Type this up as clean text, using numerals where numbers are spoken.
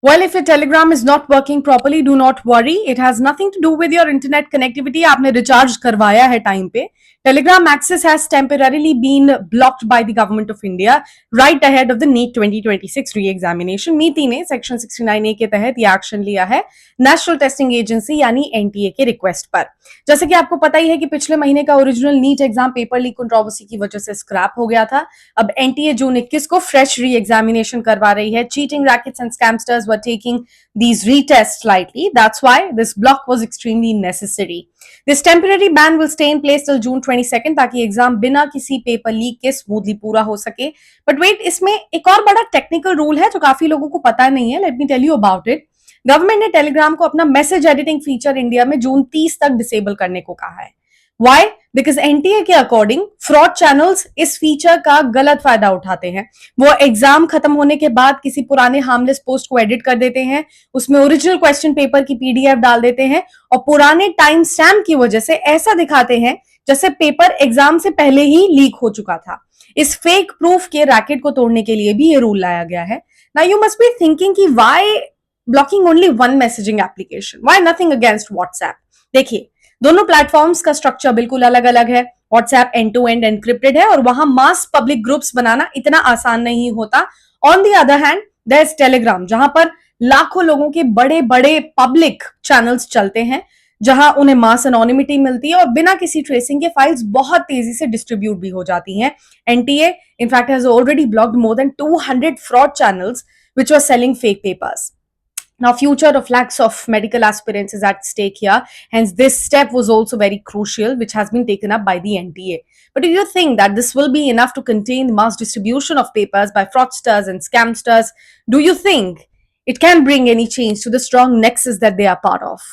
Well, if your Telegram is not working properly, do not worry. It has nothing to do with your internet connectivity. आपने recharge करवाया है time पे. Telegram access has temporarily been blocked by the government of India right ahead of the NEET 2026 re-examination. नीति ने section 69A के तहत ये action लिया है नेशनल टेस्टिंग एजेंसी यानी एनटीए के रिक्वेस्ट पर. जैसे कि आपको पता ही है कि पिछले महीने का original NEET exam paper leak controversy की वजह से स्क्रैप हो गया था. अब एनटीए जून 21 को फ्रेश री एग्जामिनेशन करवा रही है. Cheating rackets and scamsters were taking these retests lightly. That's why this block was extremely necessary. This temporary ban will stay in place till June 22nd ताकि exam बिना किसी paper leak के smoothly पूरा हो सके. बट वेट, इसमें एक और बड़ा टेक्निकल रूल है जो काफी लोगों को पता नहीं है. Let me tell you about it. Government ने टेलीग्राम को अपना मैसेज एडिटिंग फीचर इंडिया में जून 30 तक डिसेबल करने को कहा है. Why? Because NTA के अकॉर्डिंग फ्रॉड चैनल्स इस फीचर का गलत फायदा उठाते हैं. वो एग्जाम खत्म होने के बाद किसी पुराने हार्मलेस पोस्ट को एडिट कर देते हैं, उसमें ओरिजिनल क्वेश्चन पेपर की पीडीएफ डाल देते हैं और पुराने टाइम स्टैम्प की वजह से ऐसा दिखाते हैं जैसे पेपर एग्जाम से पहले ही लीक हो चुका था. इस फेक प्रूफ के रैकेट को तोड़ने के लिए भी ये रूल लाया गया है. Now you must be thinking कि why blocking only one messaging application, why nothing against WhatsApp. देखिए, दोनों प्लेटफॉर्म्स का स्ट्रक्चर बिल्कुल अलग अलग है. WhatsApp end to end encrypted है और वहां मास पब्लिक ग्रुप्स बनाना इतना आसान नहीं होता. On the other hand there is Telegram, जहां पर लाखों लोगों के बड़े बड़े पब्लिक चैनल्स चलते हैं, जहां उन्हें मास एनोनिमिटी मिलती है और बिना किसी ट्रेसिंग के फाइल्स बहुत तेजी से डिस्ट्रीब्यूट भी हो जाती हैं. NTA in fact has already blocked more than 200 fraud channels which were selling fake papers. Now, future of lakhs of medical aspirants is at stake here. Hence, this step was also very crucial, which has been taken up by the NTA. But do you think that this will be enough to contain the mass distribution of papers by fraudsters and scamsters? Do you think it can bring any change to the strong nexus that they are part of?